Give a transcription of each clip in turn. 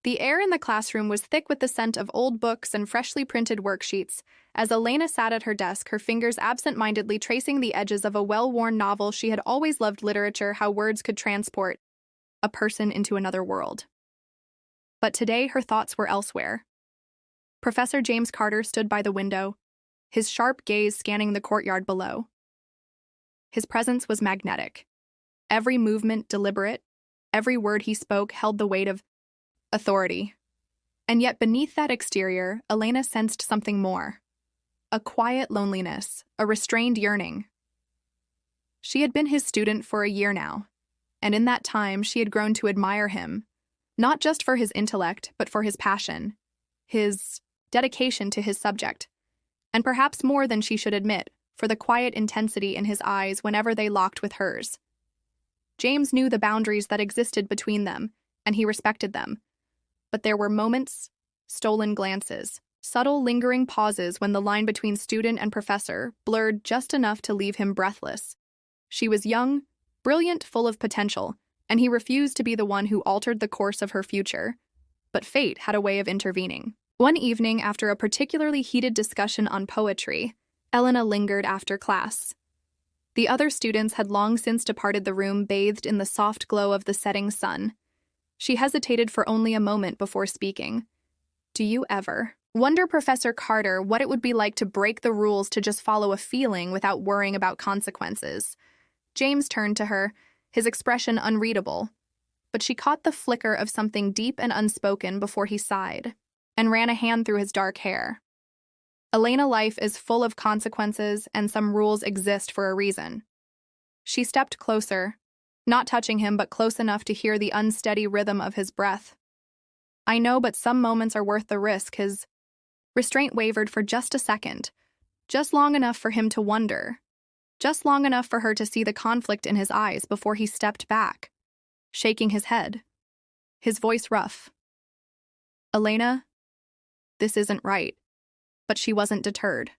The air in the classroom was thick with the scent of old books and freshly printed worksheets. As Elena sat at her desk, her fingers absent-mindedly tracing the edges of a well-worn novel, she had always loved literature, how words could transport a person into another world. But today her thoughts were elsewhere. Professor James Carter stood by the window, his sharp gaze scanning the courtyard below. His presence was magnetic. Every movement deliberate, every word he spoke held the weight of authority. And yet beneath that exterior, Elena sensed something more. A quiet loneliness, a restrained yearning. She had been his student for a year now, and in that time she had grown to admire him, not just for his intellect, but for his passion, his dedication to his subject, and perhaps more than she should admit, for the quiet intensity in his eyes whenever they locked with hers. James knew the boundaries that existed between them, and he respected them. But there were moments, stolen glances, subtle lingering pauses when the line between student and professor blurred just enough to leave him breathless. She was young, brilliant, full of potential, and he refused to be the one who altered the course of her future. But fate had a way of intervening. One evening, after a particularly heated discussion on poetry, Elena lingered after class. The other students had long since departed the room, bathed in the soft glow of the setting sun. She hesitated for only a moment before speaking. "Do you ever wonder, Professor Carter, what it would be like to break the rules, to just follow a feeling without worrying about consequences?" James turned to her, his expression unreadable. But she caught the flicker of something deep and unspoken before he sighed, and ran a hand through his dark hair. "Elena, life is full of consequences, and some rules exist for a reason." She stepped closer, not touching him, but close enough to hear the unsteady rhythm of his breath. "I know, but some moments are worth the risk." His restraint wavered for just a second, just long enough for him to wonder, just long enough for her to see the conflict in his eyes before he stepped back, shaking his head, his voice rough. "Elena, this isn't right." But she wasn't deterred.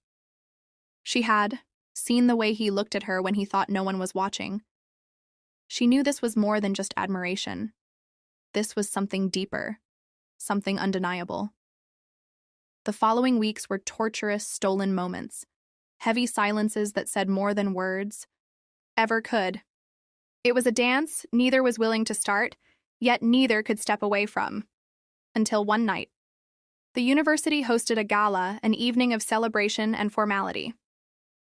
She had seen the way he looked at her when he thought no one was watching. She knew this was more than just admiration. This was something deeper, something undeniable. The following weeks were torturous, stolen moments, heavy silences that said more than words ever could. It was a dance neither was willing to start, yet neither could step away from. Until one night. The university hosted a gala, an evening of celebration and formality.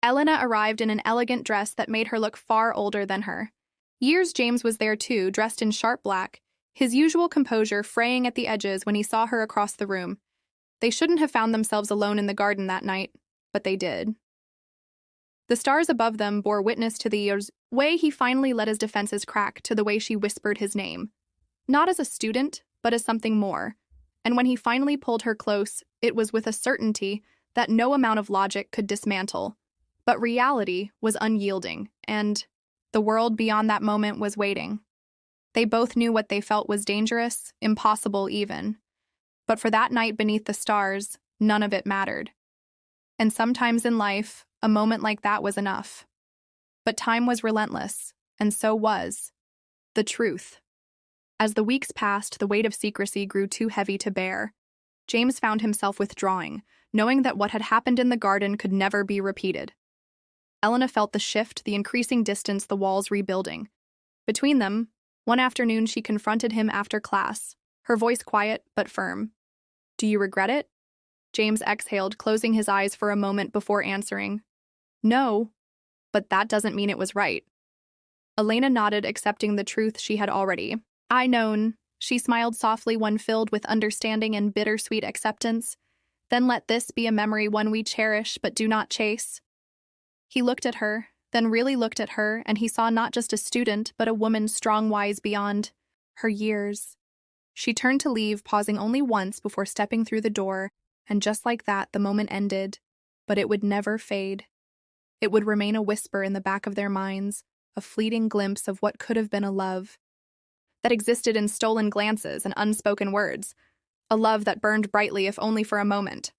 Elena arrived in an elegant dress that made her look far older than her. Years James was there too, dressed in sharp black, his usual composure fraying at the edges when he saw her across the room. They shouldn't have found themselves alone in the garden that night, but they did. The stars above them bore witness to the way he finally let his defenses crack, to the way she whispered his name. Not as a student, but as something more. And when he finally pulled her close, it was with a certainty that no amount of logic could dismantle. But reality was unyielding, and the world beyond that moment was waiting. They both knew what they felt was dangerous, impossible even. But for that night beneath the stars, none of it mattered. And sometimes in life, a moment like that was enough. But time was relentless, and so was the truth. As the weeks passed, the weight of secrecy grew too heavy to bear. James found himself withdrawing, knowing that what had happened in the garden could never be repeated. Elena felt the shift, the increasing distance, the walls rebuilding. Between them, one afternoon she confronted him after class, her voice quiet but firm. "Do you regret it?" James exhaled, closing his eyes for a moment before answering. "No, but that doesn't mean it was right." Elena nodded, accepting the truth she had already known. She smiled softly, one filled with understanding and bittersweet acceptance. "Then let this be a memory, one we cherish but do not chase." He looked at her, then really looked at her, and he saw not just a student, but a woman strong, wise beyond her years. She turned to leave, pausing only once before stepping through the door, and just like that, the moment ended. But it would never fade. It would remain a whisper in the back of their minds, a fleeting glimpse of what could have been a love that existed in stolen glances and unspoken words, a love that burned brightly if only for a moment.